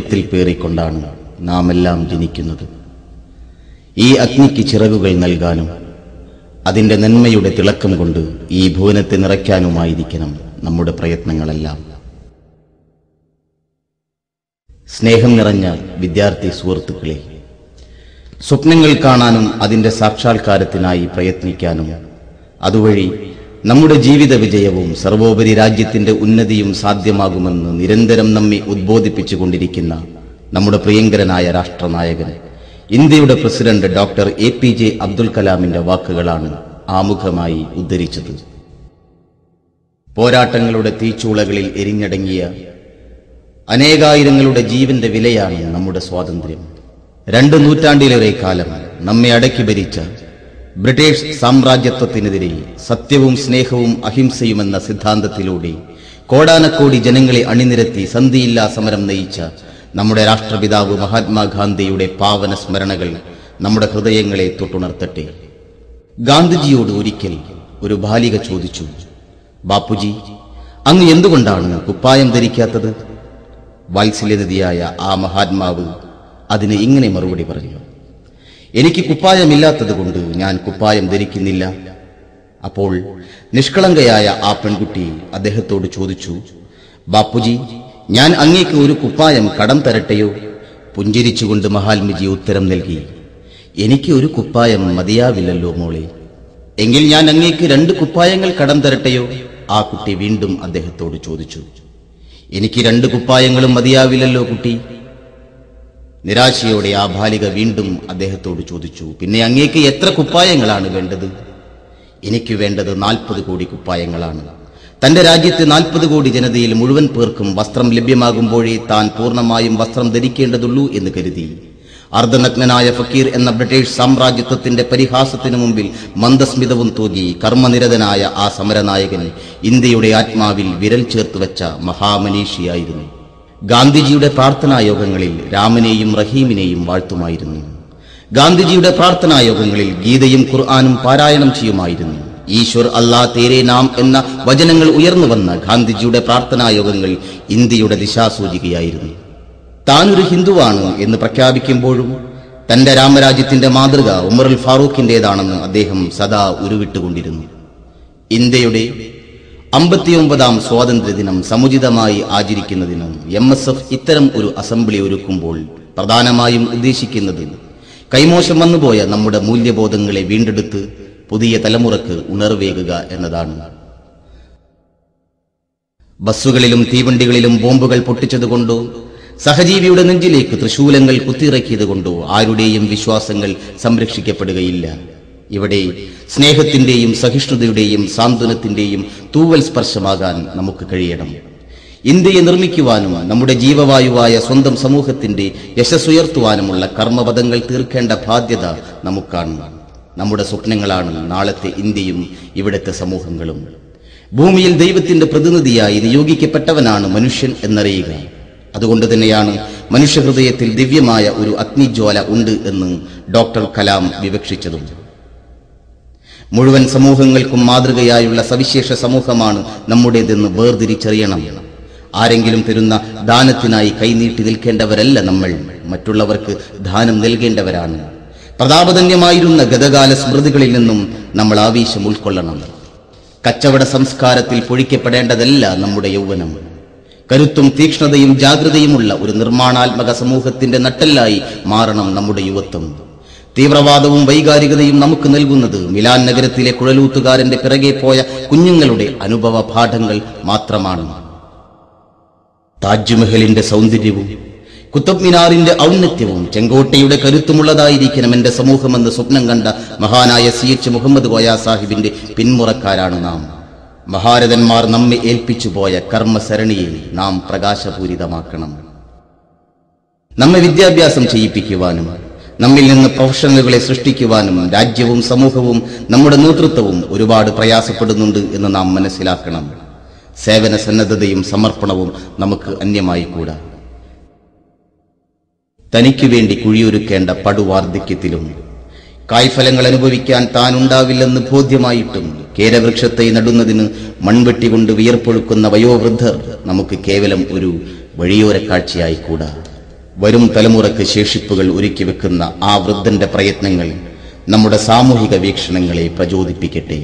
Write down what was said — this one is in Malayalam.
ഹൃദയത്തിൽ പേറിക്കൊണ്ടാണ് നാം എല്ലാം ജനിക്കുന്നത്. ഈ അഗ്നിക്ക് ചിറകുകൾ നൽകാനും അതിന്റെ നന്മയുടെ തിളക്കം കൊണ്ട് ഈ ഭുവനത്തെ നിറയ്ക്കാനുമായിരിക്കണം നമ്മുടെ പ്രയത്നങ്ങളെല്ലാം. സ്നേഹം നിറഞ്ഞ വിദ്യാർത്ഥി സുഹൃത്തുക്കളെ, സ്വപ്നങ്ങൾ കാണാനും അതിന്റെ സാക്ഷാത്കാരത്തിനായി പ്രയത്നിക്കാനും അതുവഴി നമ്മുടെ ജീവിത വിജയവും സർവോപരി രാജ്യത്തിന്റെ ഉന്നതിയും സാധ്യമാകുമെന്ന് നിരന്തരം നമ്മെ ഉദ്ബോധിപ്പിച്ചുകൊണ്ടിരിക്കുന്ന നമ്മുടെ പ്രിയങ്കരനായ രാഷ്ട്രനായകൻ ഇന്ത്യയുടെ പ്രസിഡന്റ് ഡോക്ടർ APJ അബ്ദുൽ കലാമിന്റെ വാക്കുകളാണ് ആമുഖമായി ഉദ്ധരിച്ചത്. പോരാട്ടങ്ങളുടെ തീച്ചൂളകളിൽ എരിഞ്ഞടങ്ങിയ അനേകായിരങ്ങളുടെ ജീവന്റെ വിലയാണ് നമ്മുടെ സ്വാതന്ത്ര്യം. 2 നൂറ്റാണ്ടിലേറെ കാലം നമ്മെ അടക്കി ഭരിച്ച ബ്രിട്ടീഷ് സാമ്രാജ്യത്വത്തിനെതിരെ സത്യവും സ്നേഹവും അഹിംസയുമെന്ന സിദ്ധാന്തത്തിലൂടെ കോടാനക്കോടി ജനങ്ങളെ അണിനിരത്തി സന്ധിയില്ലാ സമരം നയിച്ച നമ്മുടെ രാഷ്ട്രപിതാവ് മഹാത്മാഗാന്ധിയുടെ പാവന സ്മരണകൾ നമ്മുടെ ഹൃദയങ്ങളെ തൊട്ടുണർത്തട്ടെ. ഗാന്ധിജിയോട് ഒരിക്കൽ ഒരു ബാലിക ചോദിച്ചു, ബാപ്പുജി, അങ്ങ് എന്തുകൊണ്ടാണ് കുപ്പായം ധരിക്കാത്തത്? വാത്സല്യനിധിയായ ആ മഹാത്മാവ് അതിന് ഇങ്ങനെ മറുപടി പറഞ്ഞു, എനിക്ക് കുപ്പായമില്ലാത്തത് കൊണ്ട് ഞാൻ കുപ്പായം ധരിക്കുന്നില്ല. അപ്പോൾ നിഷ്കളങ്കയായ ആ പെൺകുട്ടി അദ്ദേഹത്തോട് ചോദിച്ചു, ബാപ്പുജി, ഞാൻ അങ്ങേക്ക് ഒരു കുപ്പായം കടം തരട്ടെയോ? പുഞ്ചിരിച്ചുകൊണ്ട് മഹാത്മജി ഉത്തരം നൽകി, എനിക്ക് ഒരു കുപ്പായം മതിയാവില്ലല്ലോ മോളെ, എങ്കിൽ ഞാൻ അങ്ങേക്ക് 2 കുപ്പായങ്ങൾ കടം തരട്ടെയോ? ആ കുട്ടി വീണ്ടും അദ്ദേഹത്തോട് ചോദിച്ചു, എനിക്ക് 2 കുപ്പായങ്ങളും മതിയാവില്ലല്ലോ കുട്ടി. നിരാശയോടെ ആ ബാലിക വീണ്ടും അദ്ദേഹത്തോട് ചോദിച്ചു, പിന്നെ അങ്ങേക്ക് എത്ര കുപ്പായങ്ങളാണ് വേണ്ടത്? എനിക്ക് വേണ്ടത് 40 കോടി കുപ്പായങ്ങളാണ്. തന്റെ രാജ്യത്തെ 40 കോടി ജനതയിൽ മുഴുവൻ പേർക്കും വസ്ത്രം ലഭ്യമാകുമ്പോഴേ താൻ പൂർണ്ണമായും വസ്ത്രം ധരിക്കേണ്ടതുള്ളൂ എന്ന് കരുതി അർദ്ധനഗ്നനായ ഫക്കീർ എന്ന ബ്രിട്ടീഷ് സാമ്രാജ്യത്വത്തിന്റെ പരിഹാസത്തിനു മുമ്പിൽ മന്ദസ്മിതവും തൂകി കർമ്മനിരതനായ ആ സമരനായകൻ ഇന്ത്യയുടെ ആത്മാവിൽ വിരൽ ചേർത്തുവെച്ച മഹാമനീഷിയായിരുന്നു. ഗാന്ധിജിയുടെ പ്രാർത്ഥനായോഗങ്ങളിൽ രാമനെയും റഹീമിനെയും വാഴ്ത്തുമായിരുന്നു. ഗാന്ധിജിയുടെ പ്രാർത്ഥനായോഗങ്ങളിൽ ഗീതയും ഖുർആനും പാരായണം ചെയ്യുമായിരുന്നു. ഈശ്വർ അല്ലാ തേരേ നാം എന്ന വചനങ്ങൾ ഉയർന്നു വന്ന ഗാന്ധിജിയുടെ പ്രാർത്ഥനായോഗങ്ങൾ ഇന്ത്യയുടെ ദിശാസൂചികയായിരുന്നു. താനൊരു ഹിന്ദുവാണ് എന്ന് പ്രഖ്യാപിക്കുമ്പോഴും തന്റെ രാമരാജ്യത്തിന്റെ മാതൃക ഉമറുൽ ഫാറൂഖിന്റേതാണെന്ന് അദ്ദേഹം സദാ ഉരുവിട്ടുകൊണ്ടിരുന്നു. ഇന്ത്യയുടെ 59ാം സ്വാതന്ത്ര്യദിനം സമുചിതമായി ആചരിക്കുന്നതിന് MSF ഇത്തരം ഒരു അസംബ്ലി ഒരുക്കുമ്പോൾ പ്രധാനമായും ഉദ്ദേശിക്കുന്നത് കൈമോശം വന്നുപോയ നമ്മുടെ മൂല്യബോധങ്ങളെ വീണ്ടെടുത്ത് പുതിയ തലമുറക്ക് ഉണർവേകുക എന്നതാണ്. ബസ്സുകളിലും തീവണ്ടികളിലും ബോംബുകൾ പൊട്ടിച്ചതുകൊണ്ടോ സഹജീവിയുടെ നെഞ്ചിലേക്ക് തൃശൂലങ്ങൾ കുത്തിയിറക്കിയതുകൊണ്ടോ ആരുടെയും വിശ്വാസങ്ങൾ സംരക്ഷിക്കപ്പെടുകയില്ല. ഇവിടെ സ്നേഹത്തിന്റെയും സഹിഷ്ണുതയുടെയും സാന്ത്വനത്തിന്റെയും തൂവൽ സ്പർശമാകാൻ നമുക്ക് കഴിയണം. ഇന്ത്യയെ നിർമ്മിക്കുവാനും നമ്മുടെ ജീവവായുവായ സ്വന്തം സമൂഹത്തിന്റെ യശസ്സുയർത്തുവാനുമുള്ള കർമ്മപദങ്ങൾ തീർക്കേണ്ട ബാധ്യത നമുക്കാണ്. നമ്മുടെ സ്വപ്നങ്ങളാണ് നാളത്തെ ഇന്ത്യയും ഇവിടത്തെ സമൂഹങ്ങളും. ഭൂമിയിൽ ദൈവത്തിന്റെ പ്രതിനിധിയായി നിയോഗിക്കപ്പെട്ടവനാണ് മനുഷ്യൻ എന്നറിയുക. അതുകൊണ്ട് തന്നെയാണ് മനുഷ്യഹൃദയത്തിൽ ദിവ്യമായ ഒരു അഗ്നിജ്വാല ഉണ്ട് എന്ന് ഡോക്ടർ കലാം വിവക്ഷിച്ചതും. മുഴുവൻ സമൂഹങ്ങൾക്കും മാതൃകയായുള്ള സവിശേഷ സമൂഹമാണ് നമ്മുടേതെന്ന് വേർതിരിച്ചറിയണം. ആരെങ്കിലും തരുന്ന ദാനത്തിനായി കൈനീട്ടി നിൽക്കേണ്ടവരല്ല നമ്മൾ, മറ്റുള്ളവർക്ക് ദാനം നൽകേണ്ടവരാണ്. പ്രതാപധന്യമായിരുന്ന ഗതകാല സ്മൃതികളിൽ നിന്നും നമ്മൾ ആവേശം ഉൾക്കൊള്ളണം. കച്ചവട സംസ്കാരത്തിൽ പൊഴിക്കപ്പെടേണ്ടതല്ല നമ്മുടെ യൗവനം. കരുത്തും തീക്ഷ്ണതയും ജാഗ്രതയുമുള്ള ഒരു നിർമ്മാണാത്മക സമൂഹത്തിന്റെ നട്ടെല്ലായി മാറണം നമ്മുടെ യുവത്വം. തീവ്രവാദവും വൈകാരികതയും നമുക്ക് നൽകുന്നത് മിലാൻ നഗരത്തിലെ കുഴലൂത്തുകാരന്റെ പിറകെ പോയ കുഞ്ഞുങ്ങളുടെ അനുഭവ പാഠങ്ങൾ മാത്രമാണ്. താജ്മഹലിന്റെ സൗന്ദര്യവും കുത്തബ് മിനാറിന്റെ ഔന്നത്യവും ചെങ്കോട്ടയുടെ കരുത്തുമുള്ളതായിരിക്കണം എന്റെ സമൂഹമെന്ന് സ്വപ്നം കണ്ട മഹാനായ CH മുഹമ്മദ് കോയ സാഹിബിന്റെ പിന്മുറക്കാരാണ് നാം. മഹാരഥന്മാർ നമ്മെ ഏൽപ്പിച്ചുപോയ കർമ്മസരണിയെ നാം പ്രകാശപൂരിതമാക്കണം. നമ്മെ വിദ്യാഭ്യാസം ചെയ്യിപ്പിക്കുവാനും നമ്മിൽ നിന്ന് പ്രൊഫഷണലുകളെ സൃഷ്ടിക്കുവാനും രാജ്യവും സമൂഹവും നമ്മുടെ നേതൃത്വവും ഒരുപാട് പ്രയാസപ്പെടുന്നുണ്ട് എന്ന് നാം മനസ്സിലാക്കണം. സേവന സന്നദ്ധതയും സമർപ്പണവും നമുക്ക് അന്യമായിക്കൂടാ. തനിക്ക് വേണ്ടി കുഴിയൊരുക്കേണ്ട പടുവാർദ്ധക്യത്തിലും കായ്ഫലങ്ങൾ അനുഭവിക്കാൻ താൻ ഉണ്ടാവില്ലെന്ന് ബോധ്യമായിട്ടും കേരവൃക്ഷത്തെ നടുന്നതിന് മൺവെട്ടികൊണ്ട് വിയർപ്പൊഴുക്കുന്ന വയോവൃദ്ധർ നമുക്ക് കേവലം ഒരു വഴിയോര കാഴ്ചയായിക്കൂടാ. വരും തലമുറക്ക് ശേഷിപ്പുകൾ ഒരുക്കി വെക്കുന്ന ആ വൃദ്ധന്റെ പ്രയത്നങ്ങൾ നമ്മുടെ സാമൂഹിക വീക്ഷണങ്ങളെ പ്രചോദിപ്പിക്കട്ടെ.